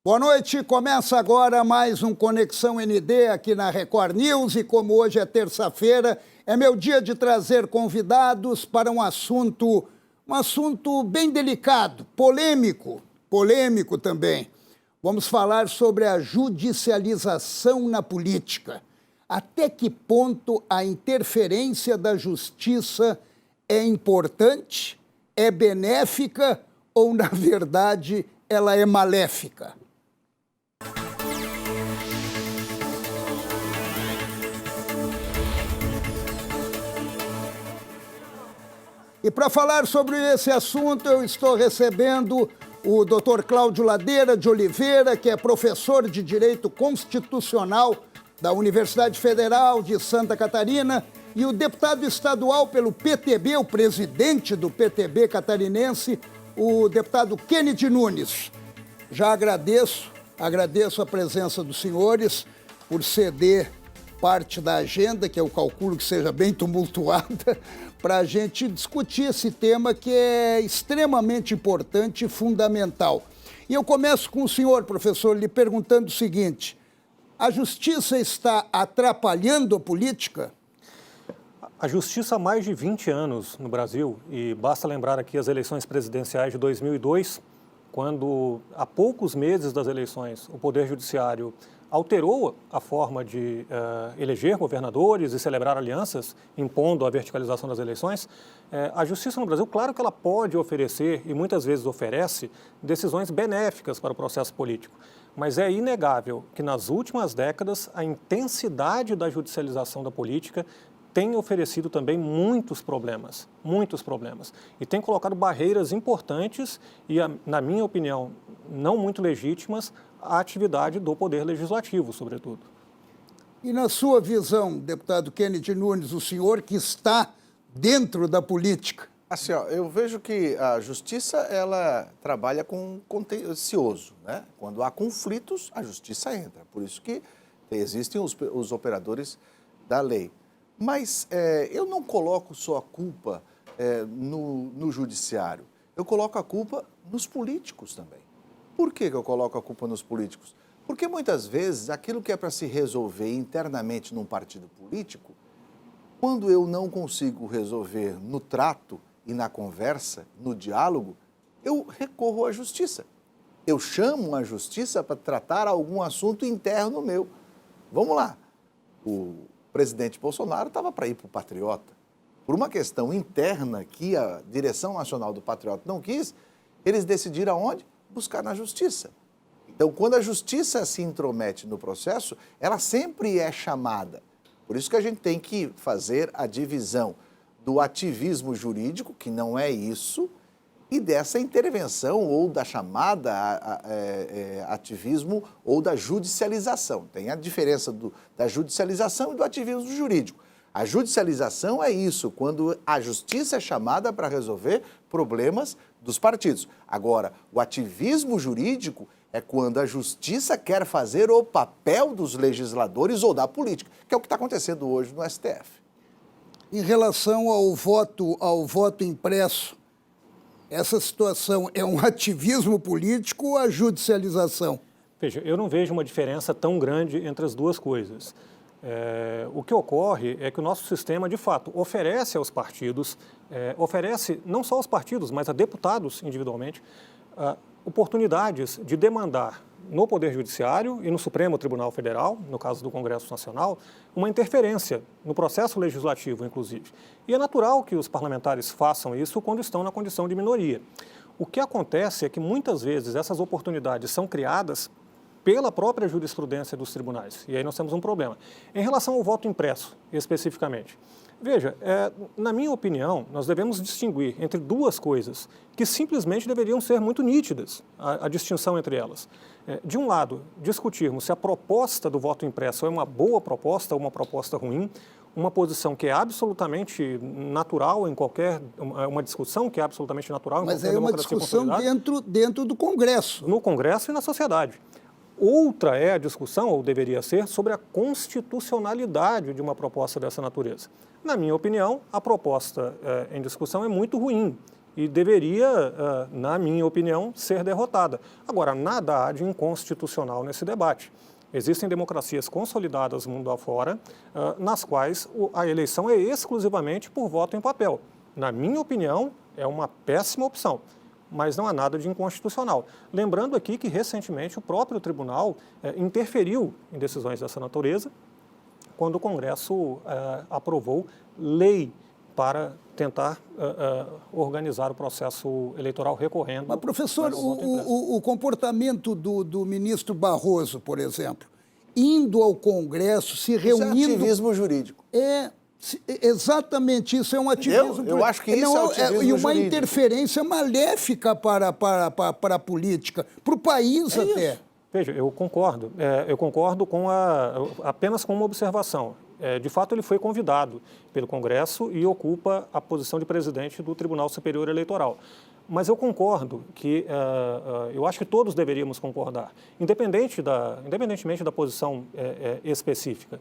Boa noite, começa agora mais um Conexão ND aqui na Record News e como hoje é terça-feira, é meu dia de trazer convidados para um assunto bem delicado, polêmico também. Vamos falar sobre a judicialização na política. Até que ponto a interferência da justiça é importante, é benéfica ou, na verdade, ela é maléfica? E para falar sobre esse assunto, eu estou recebendo o Dr. Cláudio Ladeira de Oliveira, que é professor de Direito Constitucional da Universidade Federal de Santa Catarina, e o deputado estadual pelo PTB, o presidente do PTB catarinense, o deputado Kennedy Nunes. Já agradeço a presença dos senhores por ceder parte da agenda, que eu calculo que seja bem tumultuada, para a gente discutir esse tema que é extremamente importante e fundamental. E eu começo com o senhor, professor, lhe perguntando o seguinte: a justiça está atrapalhando a política? A justiça há mais de 20 anos no Brasil, e basta lembrar aqui as eleições presidenciais de 2002, quando, há poucos meses das eleições, o Poder Judiciário alterou a forma de eleger governadores e celebrar alianças, impondo a verticalização das eleições. A justiça no Brasil, claro que ela pode oferecer, e muitas vezes oferece, decisões benéficas para o processo político. Mas é inegável que, nas últimas décadas, a intensidade da judicialização da política tem oferecido também muitos problemas, e tem colocado barreiras importantes e, na minha opinião, não muito legítimas, à atividade do Poder Legislativo, sobretudo. E na sua visão, deputado Kennedy Nunes, o senhor que está dentro da política? Assim, eu vejo que a justiça, ela trabalha com contencioso, né? Quando há conflitos, a justiça entra. Por isso que existem os operadores da lei. Mas eu não coloco só a culpa no judiciário, eu coloco a culpa nos políticos também. Por que eu coloco a culpa nos políticos? Porque muitas vezes aquilo que é para se resolver internamente num partido político, quando eu não consigo resolver no trato e na conversa, no diálogo, eu recorro à justiça. Eu chamo a justiça para tratar algum assunto interno meu. Vamos lá. O presidente Bolsonaro estava para ir para o Patriota. Por uma questão interna que a direção nacional do Patriota não quis, eles decidiram aonde? Buscar na justiça. Então, quando a justiça se intromete no processo, ela sempre é chamada. Por isso que a gente tem que fazer a divisão do ativismo jurídico, que não é isso, e dessa intervenção ou da chamada ativismo ou da judicialização. Tem a diferença da judicialização e do ativismo jurídico. A judicialização é isso, quando a justiça é chamada para resolver problemas dos partidos. Agora, o ativismo jurídico é quando a justiça quer fazer o papel dos legisladores ou da política, que é o que está acontecendo hoje no STF. Em relação ao voto impresso, essa situação é um ativismo político ou a judicialização? Veja, eu não vejo uma diferença tão grande entre as duas coisas. O que ocorre é que o nosso sistema, de fato, oferece aos partidos, oferece não só aos partidos, mas a deputados individualmente, oportunidades de demandar no Poder Judiciário e no Supremo Tribunal Federal, no caso do Congresso Nacional, uma interferência no processo legislativo, inclusive. E é natural que os parlamentares façam isso quando estão na condição de minoria. O que acontece é que muitas vezes essas oportunidades são criadas pela própria jurisprudência dos tribunais. E aí nós temos um problema. Em relação ao voto impresso, especificamente, veja, na minha opinião, nós devemos distinguir entre duas coisas que simplesmente deveriam ser muito nítidas, a distinção entre elas. De um lado, discutirmos se a proposta do voto impresso é uma boa proposta ou uma proposta ruim, uma posição que é absolutamente natural em uma discussão que é absolutamente natural em qualquer democracia consolidada. Mas é uma discussão dentro do Congresso. No Congresso e na sociedade. Outra é a discussão, ou deveria ser, sobre a constitucionalidade de uma proposta dessa natureza. Na minha opinião, a proposta em discussão é muito ruim e deveria, na minha opinião, ser derrotada. Agora, nada há de inconstitucional nesse debate. Existem democracias consolidadas mundo afora, nas quais a eleição é exclusivamente por voto em papel. Na minha opinião, é uma péssima opção, mas não há nada de inconstitucional. Lembrando aqui que, recentemente, o próprio tribunal interferiu em decisões dessa natureza, quando o Congresso aprovou lei para tentar organizar o processo eleitoral recorrendo. Mas, professor, o comportamento do ministro Barroso, por exemplo, indo ao Congresso, se reunindo... Isso é ativismo jurídico. Exatamente isso, é um ativismo... Eu acho que isso é ativismo e uma jurídico. interferência maléfica para a política, para o país até. Isso. Veja, eu concordo com apenas com uma observação. De fato, ele foi convidado pelo Congresso e ocupa a posição de presidente do Tribunal Superior Eleitoral. Mas eu concordo que, eu acho que todos deveríamos concordar, independentemente da posição específica.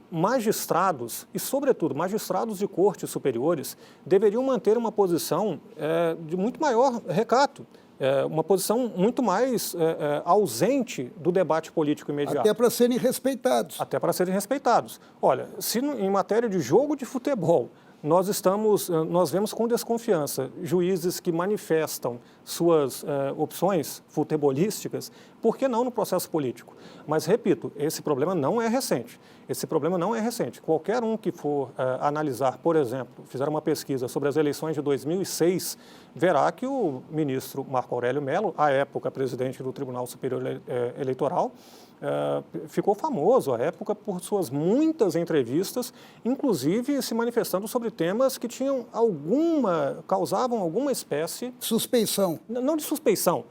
Magistrados, e sobretudo magistrados de cortes superiores, deveriam manter uma posição de muito maior recato. Uma posição muito mais ausente do debate político imediato. Até para serem respeitados. Até para serem respeitados. Olha, se em matéria de jogo de futebol nós vemos com desconfiança juízes que manifestam suas opções futebolísticas, por que não no processo político? Mas, repito, esse problema não é recente. Qualquer um que for analisar, por exemplo, fizer uma pesquisa sobre as eleições de 2006, verá que o ministro Marco Aurélio Mello, à época presidente do Tribunal Superior Eleitoral, ficou famoso à época por suas muitas entrevistas, inclusive se manifestando sobre temas que causavam alguma espécie... Suspeição. Não de suspeição,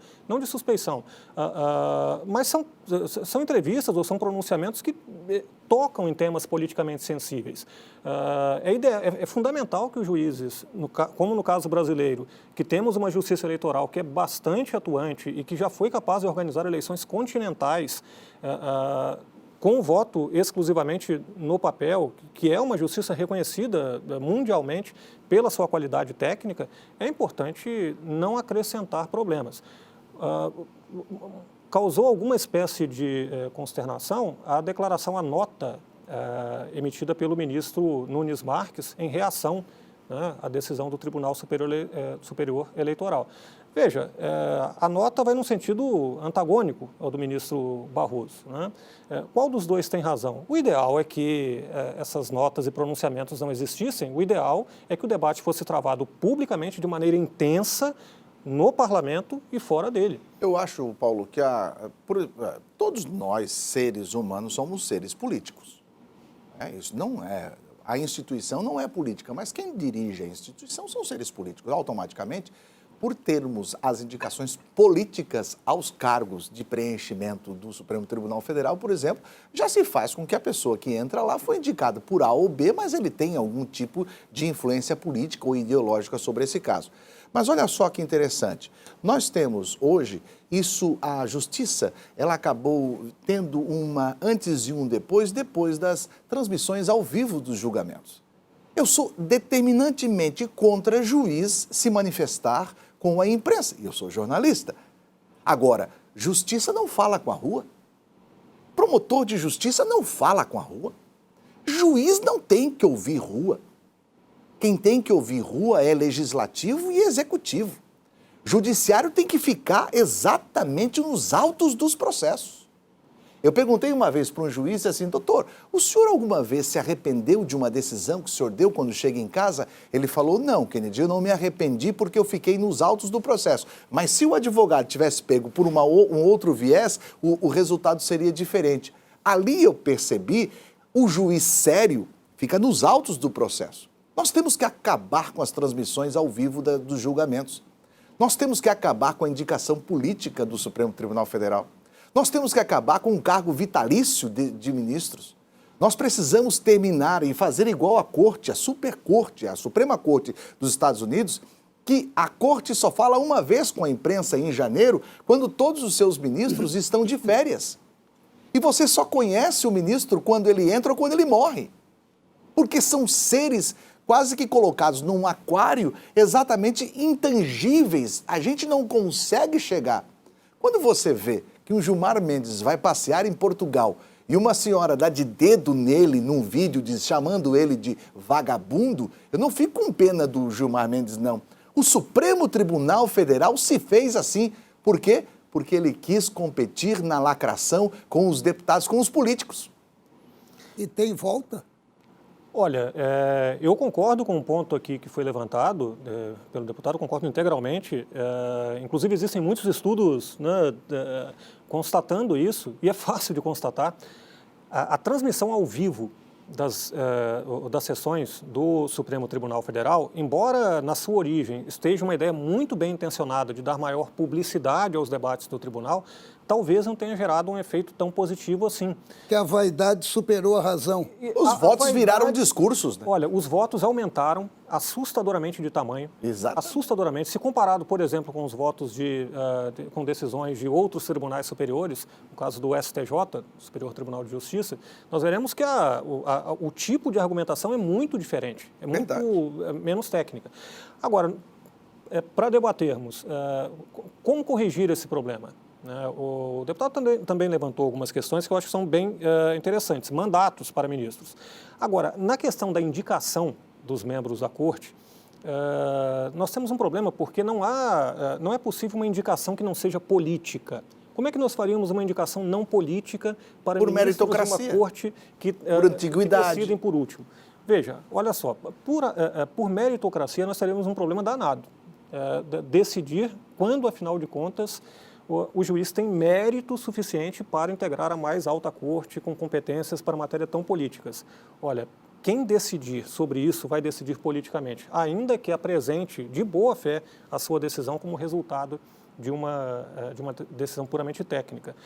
mas são entrevistas ou são pronunciamentos que tocam em temas politicamente sensíveis. É fundamental que os juízes, como no caso brasileiro, que temos uma justiça eleitoral que é bastante atuante e que já foi capaz de organizar eleições continentais com voto exclusivamente no papel, que é uma justiça reconhecida mundialmente pela sua qualidade técnica, é importante não acrescentar problemas. Causou alguma espécie de consternação a declaração, a nota emitida pelo ministro Nunes Marques em reação, né, à decisão do Tribunal Superior Eleitoral. Veja, a nota vai num sentido antagônico ao do ministro Barroso, né? Qual dos dois tem razão? O ideal é que essas notas e pronunciamentos não existissem, o ideal é que o debate fosse travado publicamente de maneira intensa no parlamento e fora dele. Eu acho, Paulo, que todos nós, seres humanos, somos seres políticos. Isso não é... A instituição não é política, mas quem dirige a instituição são seres políticos. Automaticamente, por termos as indicações políticas aos cargos de preenchimento do Supremo Tribunal Federal, por exemplo, já se faz com que a pessoa que entra lá foi indicada por A ou B, mas ele tem algum tipo de influência política ou ideológica sobre esse caso. Mas olha só que interessante, nós temos hoje, a justiça, ela acabou tendo uma antes e um depois das transmissões ao vivo dos julgamentos. Eu sou determinantemente contra juiz se manifestar com a imprensa, e eu sou jornalista. Agora, justiça não fala com a rua, promotor de justiça não fala com a rua, juiz não tem que ouvir rua. Quem tem que ouvir rua é legislativo e executivo. Judiciário tem que ficar exatamente nos autos dos processos. Eu perguntei uma vez para um juiz assim, doutor, o senhor alguma vez se arrependeu de uma decisão que o senhor deu quando chega em casa? Ele falou, não, Kennedy, eu não me arrependi porque eu fiquei nos autos do processo. Mas se o advogado tivesse pego por um outro viés, o resultado seria diferente. Ali eu percebi, o juiz sério fica nos autos do processo. Nós temos que acabar com as transmissões ao vivo dos julgamentos. Nós temos que acabar com a indicação política do Supremo Tribunal Federal. Nós temos que acabar com o cargo vitalício de ministros. Nós precisamos terminar e fazer igual a Corte, a Supercorte, a Suprema Corte dos Estados Unidos, que a Corte só fala uma vez com a imprensa em janeiro, quando todos os seus ministros estão de férias. E você só conhece o ministro quando ele entra ou quando ele morre. Porque são seres quase que colocados num aquário, exatamente intangíveis. A gente não consegue chegar. Quando você vê que o Gilmar Mendes vai passear em Portugal e uma senhora dá de dedo nele num vídeo chamando ele de vagabundo, eu não fico com pena do Gilmar Mendes, não. O Supremo Tribunal Federal se fez assim. Por quê? Porque ele quis competir na lacração com os deputados, com os políticos. E tem volta? Olha, eu concordo com um ponto aqui que foi levantado pelo deputado, concordo integralmente. Inclusive, existem muitos estudos, né, constatando isso, e é fácil de constatar. A transmissão ao vivo das sessões do Supremo Tribunal Federal, embora na sua origem esteja uma ideia muito bem intencionada de dar maior publicidade aos debates do tribunal, talvez não tenha gerado um efeito tão positivo assim. Que a vaidade superou a razão. Os votos viraram discursos, né? Olha, os votos aumentaram assustadoramente de tamanho. Exato. Assustadoramente. Se comparado, por exemplo, com os votos com decisões de outros tribunais superiores, no caso do STJ, Superior Tribunal de Justiça, nós veremos que o tipo de argumentação é muito diferente, é muito menos técnica. Agora, para debatermos, como corrigir esse problema? O deputado também levantou algumas questões que eu acho que são bem interessantes, mandatos para ministros. Agora, na questão da indicação dos membros da Corte, nós temos um problema porque não é possível uma indicação que não seja política. Como é que nós faríamos uma indicação não política para por ministros meritocracia, de uma Corte por antiguidade, que decidem por último? Veja, olha só, por meritocracia nós teríamos um problema danado. Decidir quando, afinal de contas, o juiz tem mérito suficiente para integrar a mais alta corte com competências para matéria tão políticas. Olha, quem decidir sobre isso vai decidir politicamente, ainda que apresente de boa fé a sua decisão como resultado de uma decisão puramente técnica.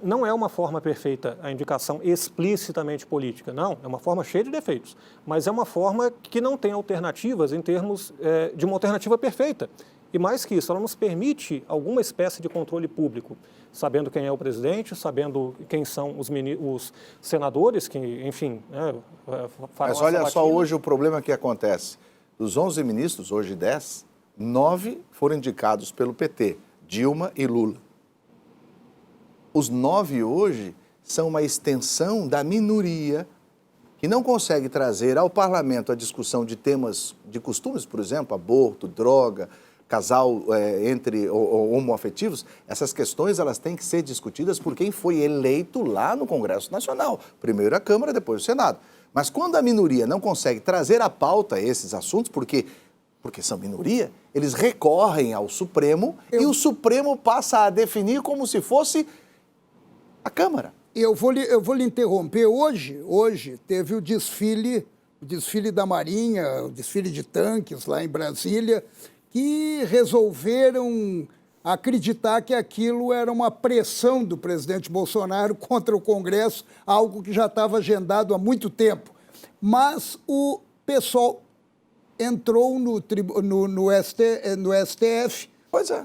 Não é uma forma perfeita a indicação explicitamente política, não, é uma forma cheia de defeitos, mas é uma forma que não tem alternativas em termos de uma alternativa perfeita. E mais que isso, ela nos permite alguma espécie de controle público, sabendo quem é o presidente, sabendo quem são os senadores, que, enfim, farão. Mas olha só hoje o problema que acontece. Dos 11 ministros, hoje 10, 9 foram indicados pelo PT, Dilma e Lula. Os 9 hoje são uma extensão da minoria que não consegue trazer ao parlamento a discussão de temas de costumes, por exemplo, aborto, droga, casal entre homoafetivos. Essas questões elas têm que ser discutidas por quem foi eleito lá no Congresso Nacional. Primeiro a Câmara, depois o Senado. Mas quando a minoria não consegue trazer à pauta esses assuntos, porque são minoria, eles recorrem ao Supremo e o Supremo passa a definir como se fosse a Câmara. Eu vou lhe interromper. Hoje teve o desfile da Marinha, o desfile de tanques lá em Brasília, que resolveram acreditar que aquilo era uma pressão do presidente Bolsonaro contra o Congresso, algo que já estava agendado há muito tempo. Mas o pessoal entrou no STF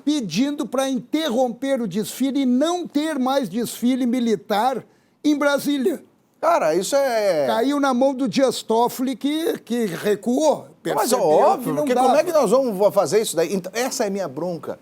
pedindo para interromper o desfile e não ter mais desfile militar em Brasília. Cara, isso é... Caiu na mão do Dias Toffoli, que recuou. Mas é óbvio, porque como é que nós vamos fazer isso daí? Então, essa é a minha bronca.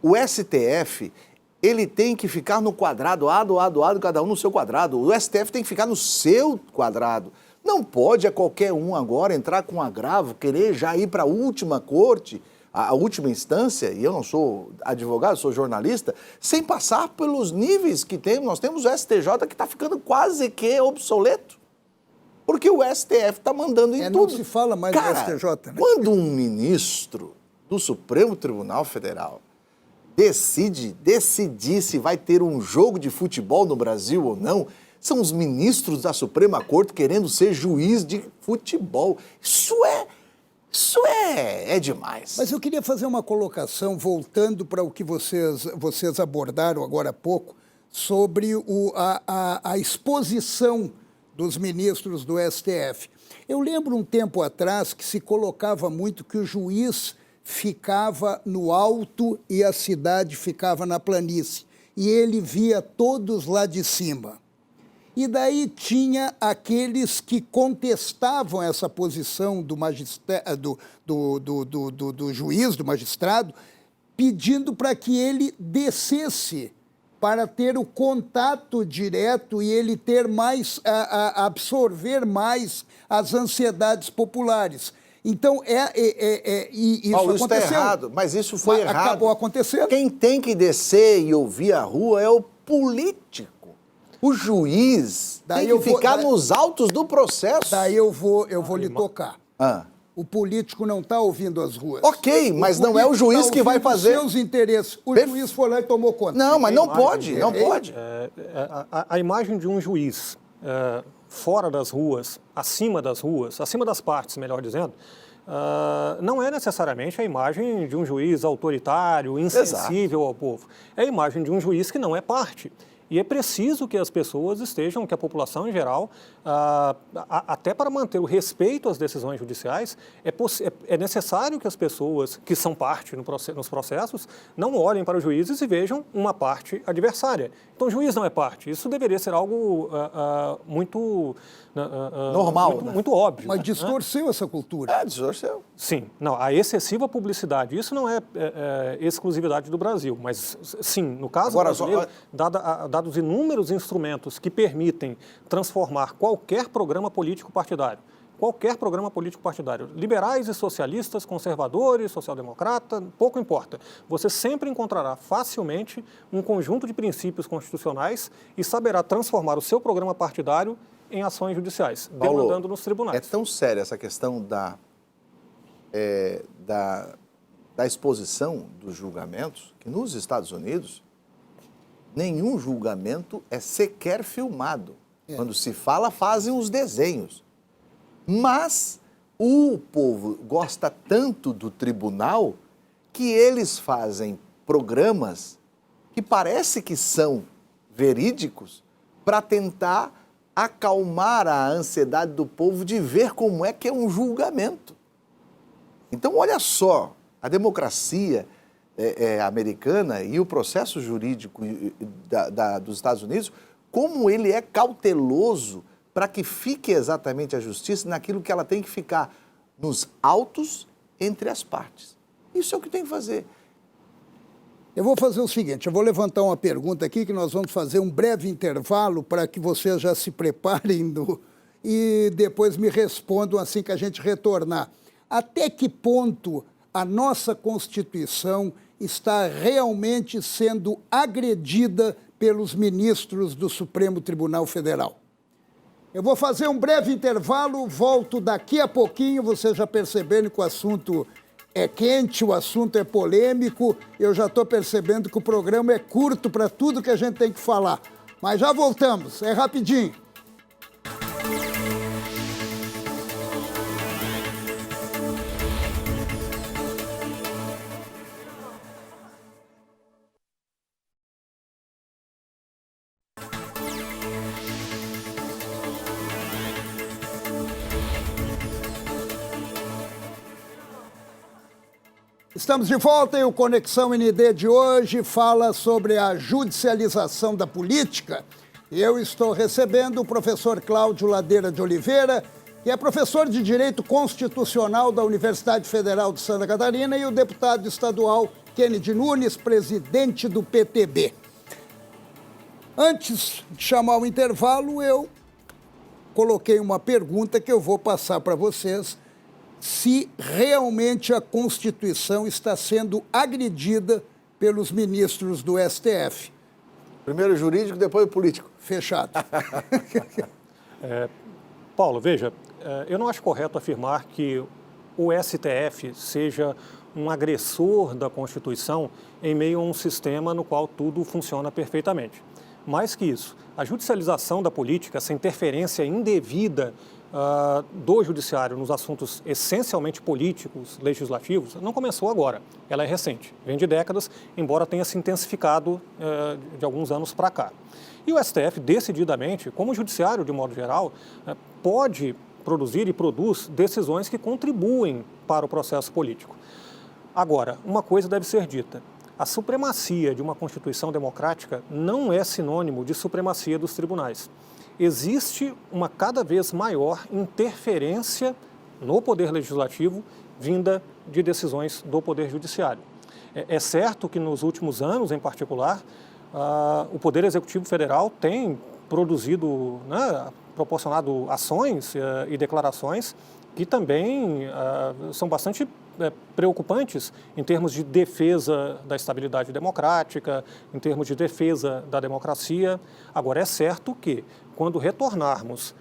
O STF, ele tem que ficar no quadrado, lado, cada um no seu quadrado. O STF tem que ficar no seu quadrado. Não pode qualquer um agora entrar com agravo, querer já ir para a última corte, a última instância, e eu não sou advogado, sou jornalista, sem passar pelos níveis que temos. Nós temos o STJ que está ficando quase que obsoleto. Porque o STF está mandando em tudo. Não se fala mais do STJ, né? Quando um ministro do Supremo Tribunal Federal decidir se vai ter um jogo de futebol no Brasil ou não, são os ministros da Suprema Corte querendo ser juiz de futebol. Isso é demais. Mas eu queria fazer uma colocação, voltando para o que vocês abordaram agora há pouco, sobre a exposição dos ministros do STF. Eu lembro um tempo atrás que se colocava muito que o juiz ficava no alto e a cidade ficava na planície. E ele via todos lá de cima. E daí tinha aqueles que contestavam essa posição do juiz, do magistrado, pedindo para que ele descesse para ter o contato direto e ele ter mais, absorver mais as ansiedades populares. Então, isso Paulo, aconteceu. Isso está errado, mas isso foi errado. Acabou acontecendo. Quem tem que descer e ouvir a rua é o político. O juiz tem que ficar nos autos do processo. Daí eu vou lhe tocar. Ah. O político não está ouvindo as ruas. Ok, mas não é o juiz que vai fazer. Os seus interesses. O juiz foi lá e tomou conta. Não, mas não pode, não pode. A imagem de um juiz fora das ruas, acima das partes, melhor dizendo, não é necessariamente a imagem de um juiz autoritário, insensível ao povo. É a imagem de um juiz que não é parte. E é preciso que as pessoas estejam, que a população em geral, até para manter o respeito às decisões judiciais, é necessário que as pessoas que são parte nos processos não olhem para os juízes e vejam uma parte adversária. Então, o juiz não é parte. Isso deveria ser algo muito normal, muito óbvio. Mas distorceu essa cultura. Distorceu. Sim. Não, a excessiva publicidade, isso não é exclusividade do Brasil, mas sim, no caso brasileiro, dados inúmeros instrumentos que permitem transformar qualquer programa político partidário. Qualquer programa político partidário. Liberais e socialistas, conservadores, social-democrata, pouco importa. Você sempre encontrará facilmente um conjunto de princípios constitucionais e saberá transformar o seu programa partidário em ações judiciais, Paulo, demandando nos tribunais. É tão séria essa questão da exposição dos julgamentos que nos Estados Unidos nenhum julgamento é sequer filmado. Quando se fala, fazem os desenhos. Mas o povo gosta tanto do tribunal que eles fazem programas que parece que são verídicos para tentar acalmar a ansiedade do povo de ver como é que é um julgamento. Então, olha só, a democracia americana e o processo jurídico dos Estados Unidos, como ele é cauteloso para que fique exatamente a justiça naquilo que ela tem que ficar, nos autos entre as partes. Isso é o que tem que fazer. Eu vou fazer o seguinte, eu vou levantar uma pergunta aqui que nós vamos fazer um breve intervalo para que vocês já se preparem e depois me respondam assim que a gente retornar. Até que ponto a nossa Constituição está realmente sendo agredida pelos ministros do Supremo Tribunal Federal? Eu vou fazer um breve intervalo, volto daqui a pouquinho, vocês já perceberam que o assunto é quente, o assunto é polêmico, eu já estou percebendo que o programa é curto para tudo que a gente tem que falar. Mas já voltamos, é rapidinho. Estamos de volta e o Conexão ND de hoje fala sobre a judicialização da política. Eu estou recebendo o professor Cláudio Ladeira de Oliveira, que é professor de Direito Constitucional da Universidade Federal de Santa Catarina, e o deputado estadual Kennedy Nunes, presidente do PTB. Antes de chamar o intervalo, eu coloquei uma pergunta que eu vou passar para vocês, se realmente a Constituição está sendo agredida pelos ministros do STF. Primeiro o jurídico, depois o político. Fechado. Paulo, veja, eu não acho correto afirmar que o STF seja um agressor da Constituição em meio a um sistema no qual tudo funciona perfeitamente. Mais que isso, a judicialização da política, essa interferência indevida do judiciário nos assuntos essencialmente políticos, legislativos, não começou agora, ela é recente, vem de décadas, embora tenha se intensificado de alguns anos para cá. E o STF, decididamente, como o judiciário de modo geral, pode produzir e produz decisões que contribuem para o processo político. Agora, uma coisa deve ser dita, A supremacia de uma Constituição democrática não é sinônimo de supremacia dos tribunais. Existe uma cada vez maior interferência no Poder Legislativo vinda de decisões do Poder Judiciário. É certo que nos últimos anos, em particular, o Poder Executivo Federal tem produzido, né, proporcionado ações e declarações que também são bastante preocupantes em termos de defesa da estabilidade democrática, em termos de defesa da democracia. Agora, é certo que, quando retornarmos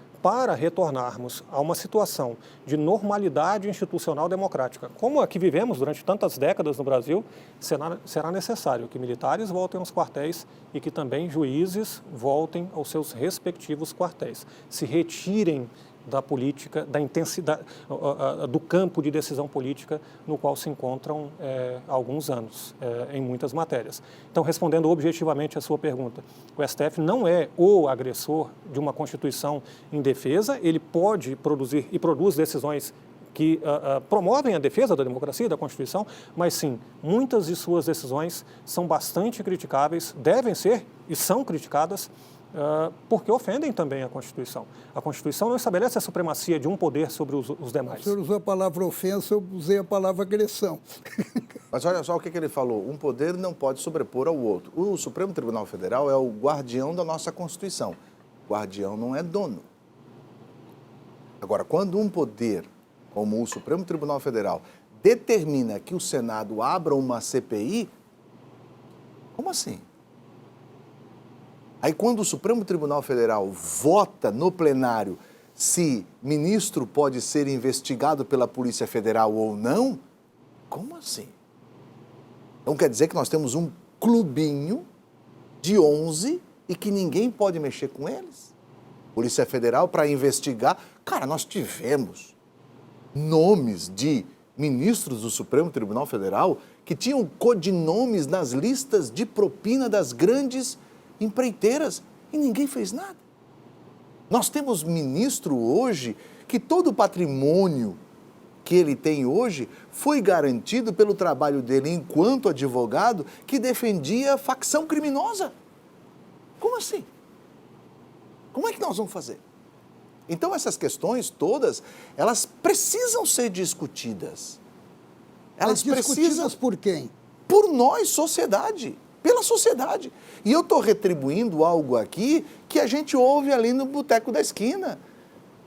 a uma situação de normalidade institucional democrática, como a que vivemos durante tantas décadas no Brasil, será necessário que militares voltem aos quartéis e que também juízes voltem aos seus respectivos quartéis, se retirem da política, da intensidade, do campo de decisão política no qual se encontram há alguns anos, em muitas matérias. Então, respondendo objetivamente a sua pergunta, o STF não é o agressor de uma Constituição indefesa, ele pode produzir e produz decisões que promovem a defesa da democracia e da Constituição, mas sim, muitas de suas decisões são bastante criticáveis, devem ser e são criticadas, porque ofendem também a Constituição. A Constituição não estabelece a supremacia de um poder sobre os demais. O senhor usou a palavra ofensa, eu usei a palavra agressão. Mas olha só o que ele falou, um poder não pode sobrepor ao outro. O Supremo Tribunal Federal é o guardião da nossa Constituição. O guardião não é dono. Agora, quando um poder, como o Supremo Tribunal Federal, determina que o Senado abra uma CPI, como assim? Aí, quando o Supremo Tribunal Federal vota no plenário se ministro pode ser investigado pela Polícia Federal ou não, como assim? Então, quer dizer que nós temos um clubinho de 11 e que ninguém pode mexer com eles? Polícia Federal para investigar. Cara, nós tivemos nomes de ministros do Supremo Tribunal Federal que tinham codinomes nas listas de propina das grandes empreiteiras e ninguém fez nada. Nós temos ministro hoje que todo o patrimônio que ele tem hoje foi garantido pelo trabalho dele enquanto advogado que defendia a facção criminosa. Como assim? Como é que nós vamos fazer? Então essas questões todas, elas precisam ser discutidas. Elas discutidas por quem? Por nós, sociedade. Pela sociedade. E eu estou retribuindo algo aqui que a gente ouve ali no boteco da esquina.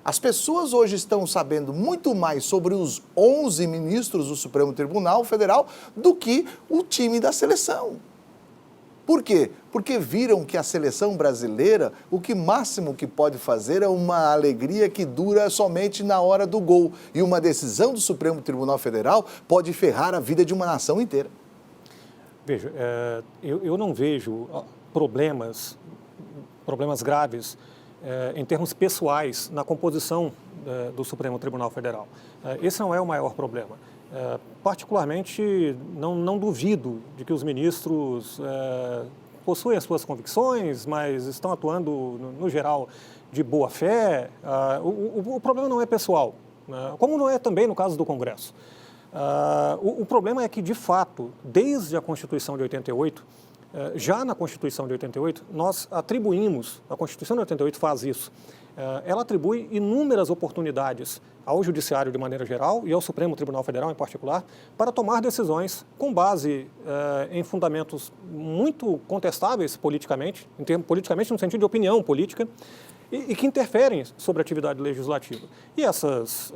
As pessoas hoje estão sabendo muito mais sobre os 11 ministros do Supremo Tribunal Federal do que o time da seleção. Por quê? Porque viram que a seleção brasileira, o que máximo que pode fazer é uma alegria que dura somente na hora do gol. E uma decisão do Supremo Tribunal Federal pode ferrar a vida de uma nação inteira. Veja, eu não vejo problemas graves em termos pessoais na composição do Supremo Tribunal Federal. Esse não é o maior problema. Particularmente, não duvido de que os ministros possuem as suas convicções, mas estão atuando, no geral, de boa fé. O problema não é pessoal, como não é também no caso do Congresso. O problema é que, de fato, desde a Constituição de 88, já na Constituição de 88, nós atribuímos, a Constituição de 88 faz isso, ela atribui inúmeras oportunidades ao Judiciário de maneira geral e ao Supremo Tribunal Federal em particular para tomar decisões com base em fundamentos muito contestáveis politicamente, politicamente no sentido de opinião política, e que interferem sobre a atividade legislativa. E essas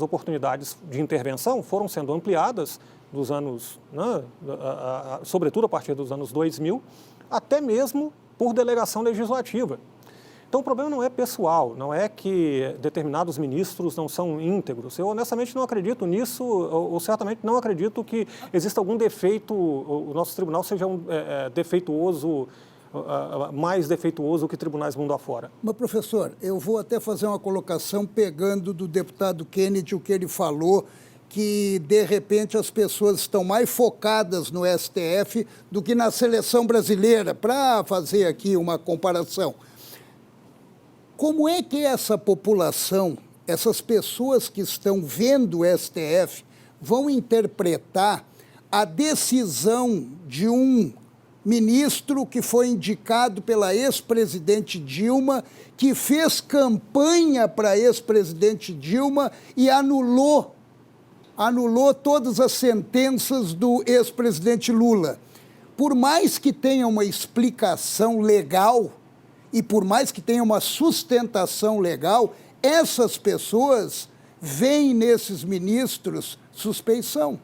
oportunidades de intervenção foram sendo ampliadas dos anos, né, sobretudo a partir dos anos 2000, até mesmo por delegação legislativa. Então, o problema não é pessoal, não é que determinados ministros não são íntegros. Eu, honestamente, não acredito nisso, ou certamente não acredito que exista algum defeito, o nosso tribunal seja defeituoso, mais defeituoso que tribunais mundo afora. Mas, professor, eu vou até fazer uma colocação pegando do deputado Kennedy o que ele falou, que, de repente, as pessoas estão mais focadas no STF do que na seleção brasileira, para fazer aqui uma comparação. Como é que essa população, essas pessoas que estão vendo o STF, vão interpretar a decisão de um ministro que foi indicado pela ex-presidente Dilma, que fez campanha para a ex-presidente Dilma e anulou todas as sentenças do ex-presidente Lula. Por mais que tenha uma explicação legal e por mais que tenha uma sustentação legal, essas pessoas veem nesses ministros suspeição.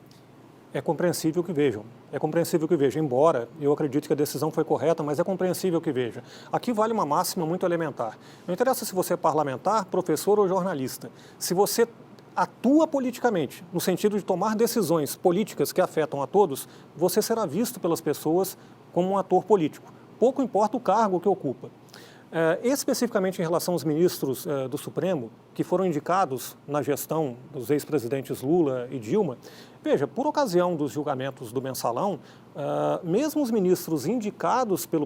É compreensível que vejam. É compreensível que veja, embora eu acredite que a decisão foi correta, mas é compreensível que veja. Aqui vale uma máxima muito elementar. Não interessa se você é parlamentar, professor ou jornalista. Se você atua politicamente, no sentido de tomar decisões políticas que afetam a todos, você será visto pelas pessoas como um ator político. Pouco importa o cargo que ocupa. Especificamente em relação aos ministros do Supremo, que foram indicados na gestão dos ex-presidentes Lula e Dilma, veja, por ocasião dos julgamentos do Mensalão, mesmo os ministros indicados pelo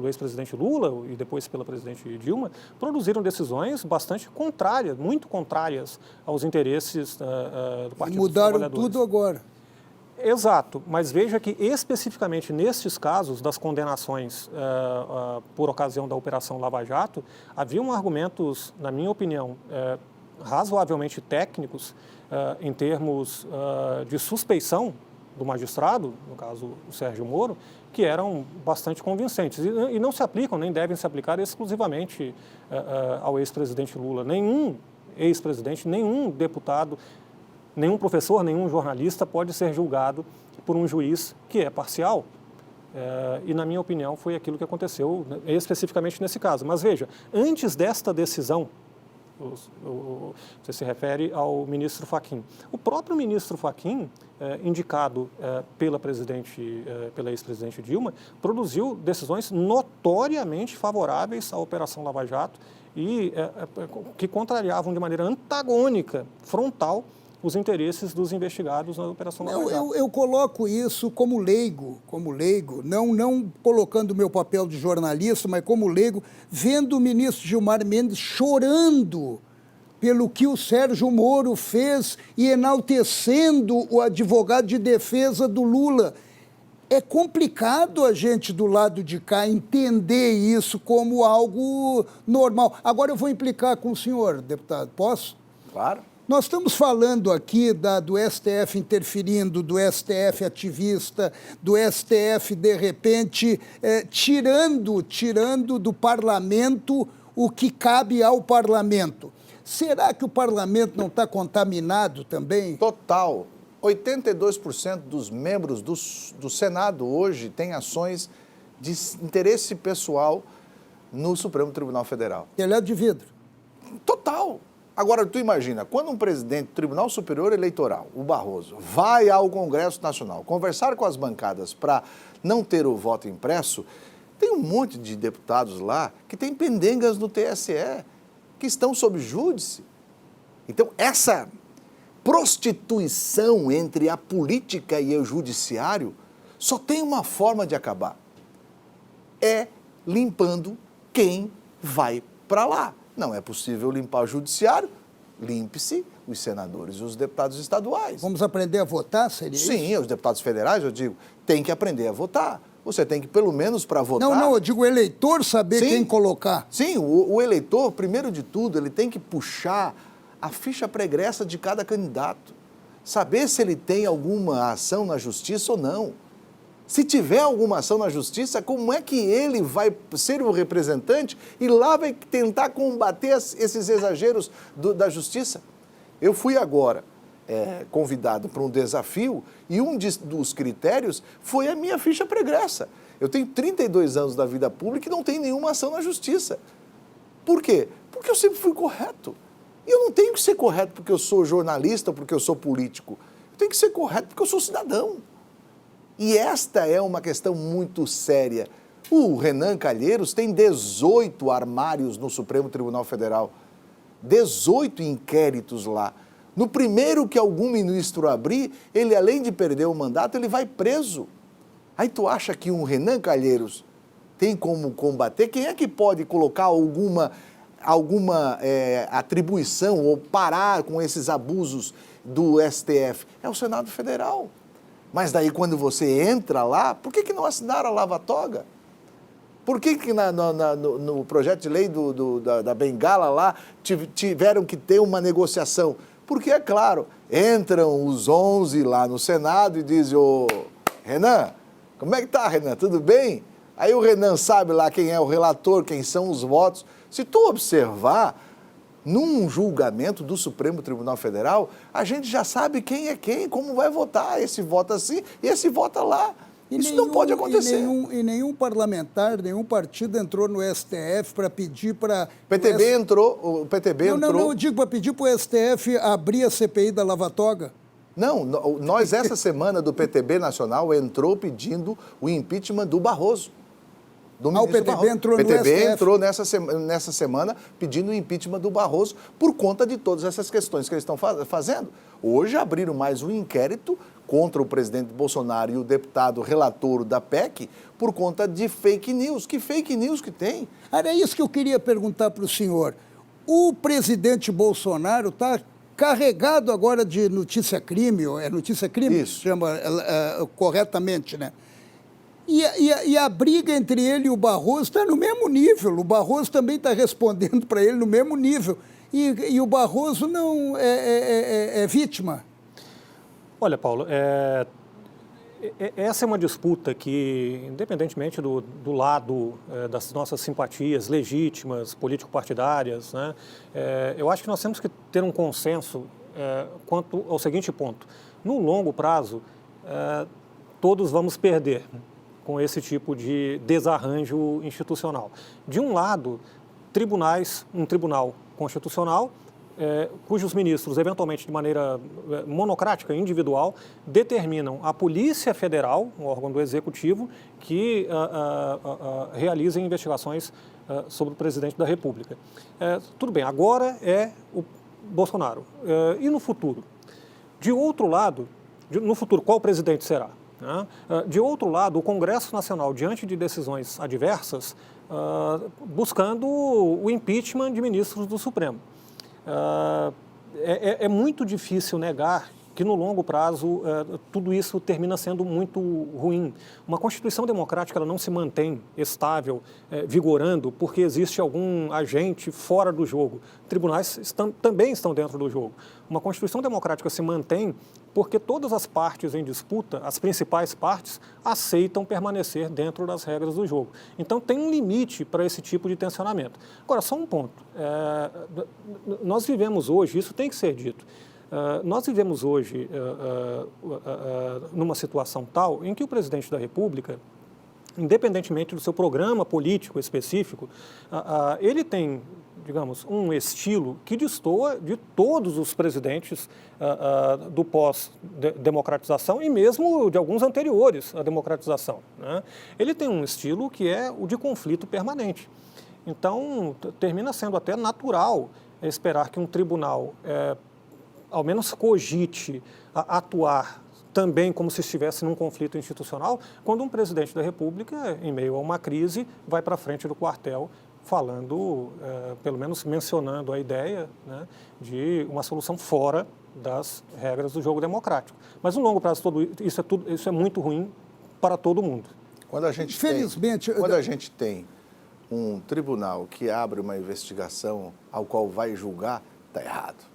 ex-presidente Lula e depois pela presidente Dilma, produziram decisões bastante contrárias, muito contrárias aos interesses do Partido dos Trabalhadores. Mudaram tudo agora. Exato, mas veja que especificamente nestes casos das condenações por ocasião da Operação Lava Jato, haviam argumentos, na minha opinião, razoavelmente técnicos em termos de suspeição do magistrado, no caso o Sérgio Moro, que eram bastante convincentes e não se aplicam, nem devem se aplicar exclusivamente ao ex-presidente Lula. Nenhum ex-presidente, nenhum deputado, nenhum professor, nenhum jornalista pode ser julgado por um juiz que é parcial. E, na minha opinião, foi aquilo que aconteceu especificamente nesse caso. Mas, veja, antes desta decisão, você se refere ao ministro Fachin. O próprio ministro Fachin, indicado pela ex-presidente Dilma, produziu decisões notoriamente favoráveis à Operação Lava Jato e que contrariavam de maneira antagônica, frontal, os interesses dos investigados na Operação Lava Jato. Eu coloco isso como leigo, não colocando o meu papel de jornalista, mas como leigo, vendo o ministro Gilmar Mendes chorando pelo que o Sérgio Moro fez e enaltecendo o advogado de defesa do Lula. É complicado a gente do lado de cá entender isso como algo normal. Agora eu vou implicar com o senhor, deputado, posso? Claro. Nós estamos falando aqui do STF interferindo, do STF ativista, do STF, de repente, tirando do parlamento o que cabe ao parlamento. Será que o parlamento não está contaminado também? Total. 82% dos membros do Senado hoje têm ações de interesse pessoal no Supremo Tribunal Federal. Telhado de vidro. Total. Agora, tu imagina, quando um presidente do Tribunal Superior Eleitoral, o Barroso, vai ao Congresso Nacional conversar com as bancadas para não ter o voto impresso, tem um monte de deputados lá que têm pendengas no TSE, que estão sob júdice. Então, essa prostituição entre a política e o judiciário só tem uma forma de acabar. É limpando quem vai para lá. Não é possível limpar o judiciário, limpe-se os senadores e os deputados estaduais. Vamos aprender a votar, seria isso? Sim, os deputados federais, eu digo, tem que aprender a votar. Você tem que, pelo menos para votar... Não, eu digo o eleitor saber quem colocar. Sim, o eleitor, primeiro de tudo, ele tem que puxar a ficha pregressa de cada candidato. Saber se ele tem alguma ação na justiça ou não. Se tiver alguma ação na justiça, como é que ele vai ser o representante e lá vai tentar combater esses exageros da justiça? Eu fui agora convidado para um desafio e um dos critérios foi a minha ficha pregressa. Eu tenho 32 anos da vida pública e não tenho nenhuma ação na justiça. Por quê? Porque eu sempre fui correto. E eu não tenho que ser correto porque eu sou jornalista ou porque eu sou político. Eu tenho que ser correto porque eu sou cidadão. E esta é uma questão muito séria. O Renan Calheiros tem 18 armários no Supremo Tribunal Federal, 18 inquéritos lá. No primeiro que algum ministro abrir, ele, além de perder o mandato, ele vai preso. Aí tu acha que um Renan Calheiros tem como combater? Quem é que pode colocar alguma atribuição ou parar com esses abusos do STF? É o Senado Federal. Mas daí quando você entra lá, por que não assinaram a lava-toga? Por que no projeto de lei da Bengala lá tiveram que ter uma negociação? Porque, é claro, entram os 11 lá no Senado e dizem, ô, Renan, como é que tá, Renan? Tudo bem? Aí o Renan sabe lá quem é o relator, quem são os votos. Se tu observar, num julgamento do Supremo Tribunal Federal, a gente já sabe quem é quem, como vai votar. Esse vota assim e esse vota lá. Isso não pode acontecer. E nenhum parlamentar, nenhum partido entrou no STF para pedir para... PTB entrou, o PTB entrou... Não, eu digo para pedir para o STF abrir a CPI da lava-toga. Não, nós essa semana do PTB Nacional entrou pedindo o impeachment do Barroso. O PTB entrou no STF. O PTB entrou nessa semana pedindo o impeachment do Barroso por conta de todas essas questões que eles estão fazendo. Hoje abriram mais um inquérito contra o presidente Bolsonaro e o deputado relator da PEC por conta de fake news. Que fake news que tem? Era isso que eu queria perguntar para o senhor. O presidente Bolsonaro está carregado agora de notícia-crime, é notícia-crime? Isso. Chama corretamente, né? E a briga entre ele e o Barroso está no mesmo nível. O Barroso também está respondendo para ele no mesmo nível. E o Barroso não é vítima. Olha, Paulo, essa é uma disputa que, independentemente do lado das nossas simpatias legítimas, político-partidárias, né, eu acho que nós temos que ter um consenso quanto ao seguinte ponto. No longo prazo, todos vamos perder com esse tipo de desarranjo institucional. De um lado, um tribunal constitucional, cujos ministros, eventualmente de maneira monocrática, individual, determinam a Polícia Federal, um órgão do Executivo, que realize investigações sobre o presidente da República. Tudo bem, agora é o Bolsonaro. E no futuro? De outro lado, no futuro, qual presidente será? De outro lado, o Congresso Nacional, diante de decisões adversas, buscando o impeachment de ministros do Supremo. É muito difícil negar que, no longo prazo, tudo isso termina sendo muito ruim. Uma Constituição democrática ela não se mantém estável, vigorando, porque existe algum agente fora do jogo. Tribunais também estão dentro do jogo. Uma Constituição democrática se mantém porque todas as partes em disputa, as principais partes, aceitam permanecer dentro das regras do jogo. Então, tem um limite para esse tipo de tensionamento. Agora, só um ponto. Nós vivemos hoje, isso tem que ser dito, nós vivemos hoje numa situação tal em que o presidente da República, independentemente do seu programa político específico, ele tem, digamos, um estilo que destoa de todos os presidentes do pós-democratização e mesmo de alguns anteriores à democratização, né? Ele tem um estilo que é o de conflito permanente. Então, termina sendo até natural esperar que um tribunal, ao menos cogite atuar também como se estivesse num conflito institucional, quando um presidente da República, em meio a uma crise, vai para frente do quartel falando, pelo menos mencionando a ideia, né, de uma solução fora das regras do jogo democrático. Mas no longo prazo isso é muito ruim para todo mundo. Quando a gente tem um tribunal que abre uma investigação ao qual vai julgar, está errado.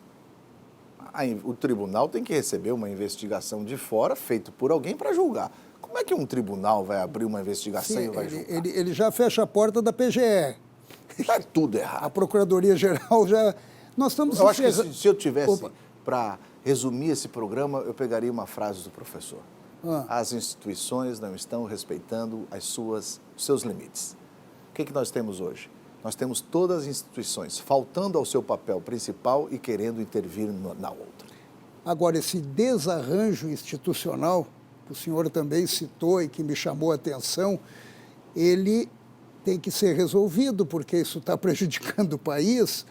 O tribunal tem que receber uma investigação de fora, feita por alguém para julgar. Como é que um tribunal vai abrir uma investigação e vai julgar? Ele já fecha a porta da PGR. Está tudo errado. A Procuradoria-Geral já... Nós estamos... Eu acho que se eu tivesse para resumir esse programa, eu pegaria uma frase do professor. As instituições não estão respeitando os seus limites. O que nós temos hoje? Nós temos todas as instituições faltando ao seu papel principal e querendo intervir na outra. Agora, esse desarranjo institucional, que o senhor também citou e que me chamou a atenção, ele tem que ser resolvido, porque isso está prejudicando o país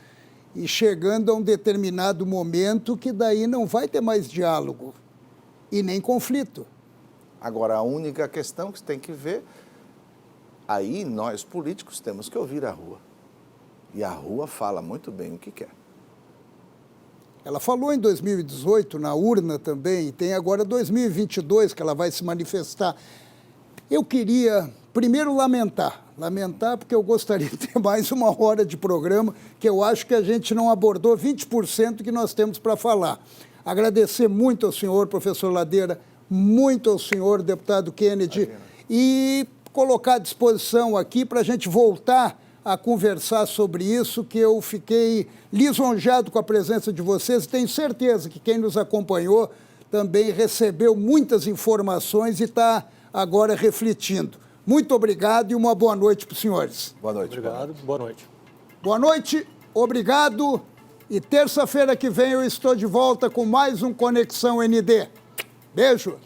e chegando a um determinado momento que daí não vai ter mais diálogo e nem conflito. Agora, a única questão que você tem que ver... Aí nós, políticos, temos que ouvir a rua. E a rua fala muito bem o que quer. Ela falou em 2018, na urna também, e tem agora 2022 que ela vai se manifestar. Eu queria, primeiro, lamentar porque eu gostaria de ter mais uma hora de programa, que eu acho que a gente não abordou 20% que nós temos para falar. Agradecer muito ao senhor, professor Ladeira, muito ao senhor, deputado Kennedy, e colocar à disposição aqui para a gente voltar a conversar sobre isso, que eu fiquei lisonjeado com a presença de vocês e tenho certeza que quem nos acompanhou também recebeu muitas informações e está agora refletindo. Muito obrigado e uma boa noite para os senhores. Boa noite. Obrigado, boa noite. Boa noite, obrigado. E terça-feira que vem eu estou de volta com mais um Conexão ND. Beijo.